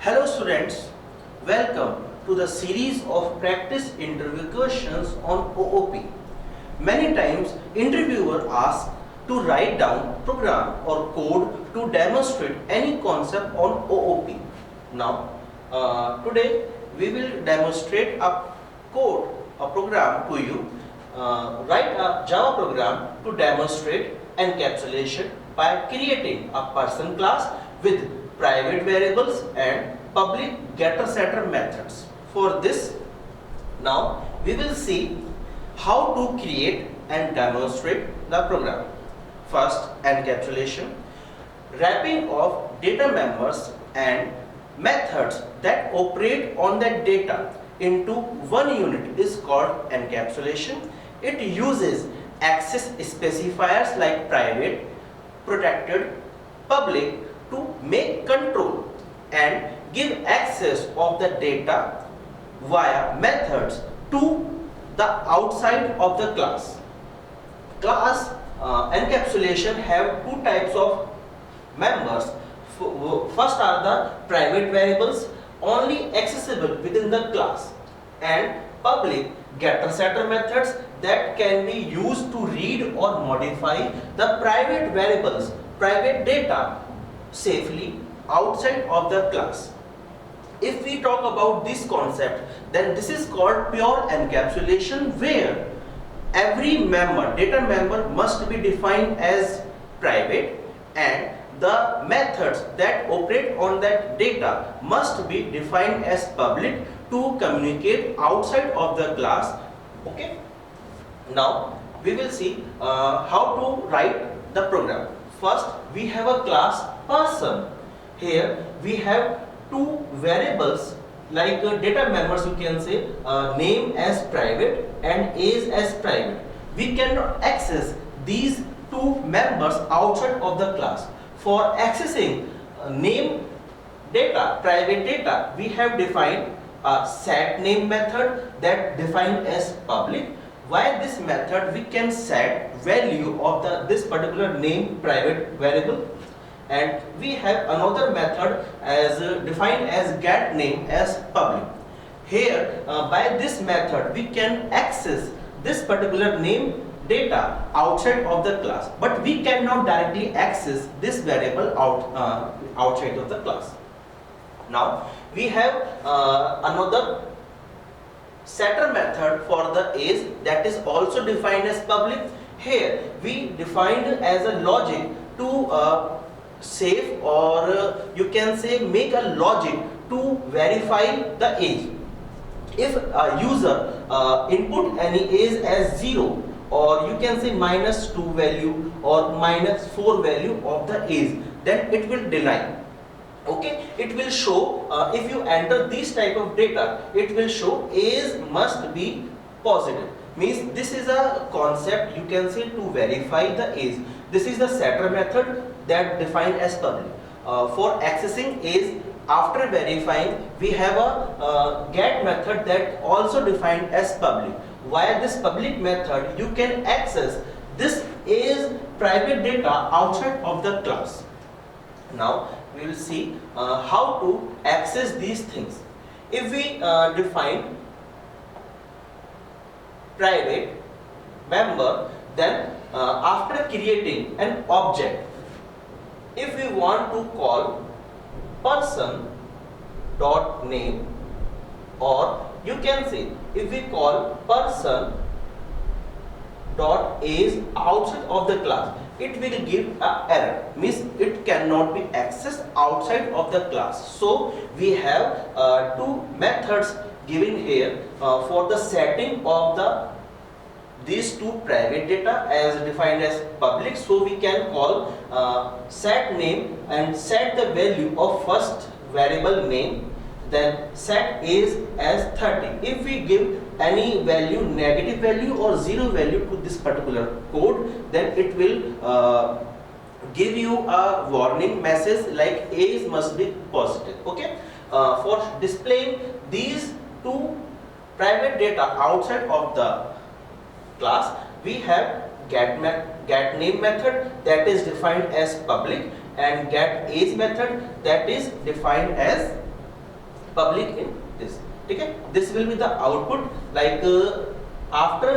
Hello students, welcome to the series of practice interview questions on OOP. Many times interviewer asks to write down program or code to demonstrate any concept on OOP. Now today we will demonstrate a code, a program to you. Write a Java program to demonstrate encapsulation by creating a person class with private variables and public getter setter methods. For this, now we will see how to create and demonstrate the program. First, encapsulation, wrapping of data members and methods that operate on that data into one unit is called encapsulation. It uses access specifiers like private, protected, public to make control and give access of the data via methods to the outside of the class. Class encapsulation have two types of members. First are the private variables only accessible within the class, and public getter setter methods that can be used to read or modify the private variables, private data safely outside of the class. If we talk about this concept, then this is called pure encapsulation, where every member, data member, must be defined as private and the methods that operate on that data must be defined as public to communicate outside of the class. Okay. Now we will see how to write the program. First, we have a class person. Here we have two variables like data members, you can say name as private and age as private. We cannot access these two members outside of the class. For accessing name data, private data, we have defined a set name method that defined as public. Via this method we can set value of this particular name private variable, and we have another method as defined as get name as public. Here by this method we can access this particular name data outside of the class, but we cannot directly access this variable outside of the class. Now we have another setter method for the age that is also defined as public. Here we defined as a logic to save, or you can say make a logic to verify the age. If a user input any age as 0, or you can say -2 value or -4 value of the age, then it will deny. Okay, it will show if you enter this type of data, it will show age must be positive. Means this is a concept, you can say, to verify the age. This is the setter method that defined as public. For accessing age after verifying, we have a get method that also defined as public. Via this public method you can access this age private data outside of the class. Now we will see how to access these things. If we define private member, then after creating an object, if we want to call person dot name, or you can say if we call person dot age outside of the class, it will give an error, means it cannot be accessed outside of the class. So we have two methods given here for the setting of these two private data as defined as public. So we can call set name and set the value of first variable name, then set age as 30. If we give any value, negative value or 0 value to this particular code, then it will give you a warning message like age must be positive. Okay. For displaying these two private data outside of the class, we have get name method that is defined as public, and get age method that is defined as public in this. Okay, this will be the output. Like after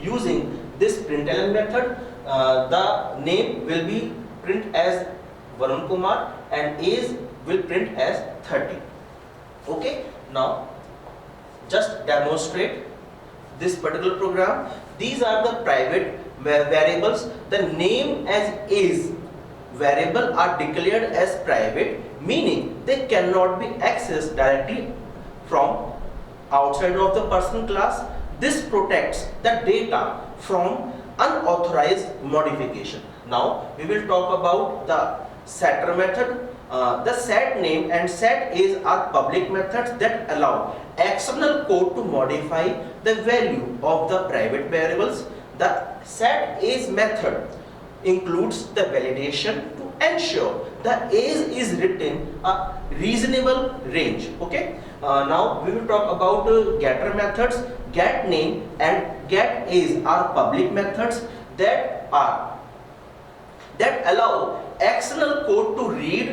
using this println method, the name will be print as Varun Kumar and age will print as 30. Okay, now just demonstrate this particular program. These are the private variables. The name as age variable are declared as private, meaning they cannot be accessed directly from outside of the person class. This protects the data from unauthorized modification. Now we will talk about the setter method. The set name and set age are public methods that allow external code to modify the value of the private variables. The set age method includes the validation to ensure the age is written a reasonable range. Okay. Now we will talk about getter methods. Get name and get age are public methods that allow external code to read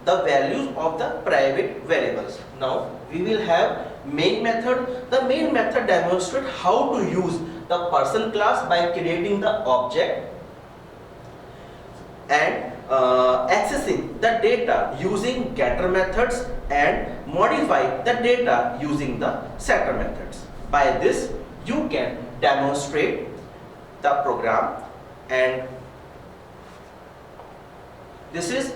the values of the private variables. Now we will have main method. The main method demonstrates how to use the person class by creating the object and accessing the data using getter methods and modify the data using the setter methods. By this you can demonstrate the program, and this is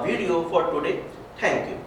video for today. Thank you.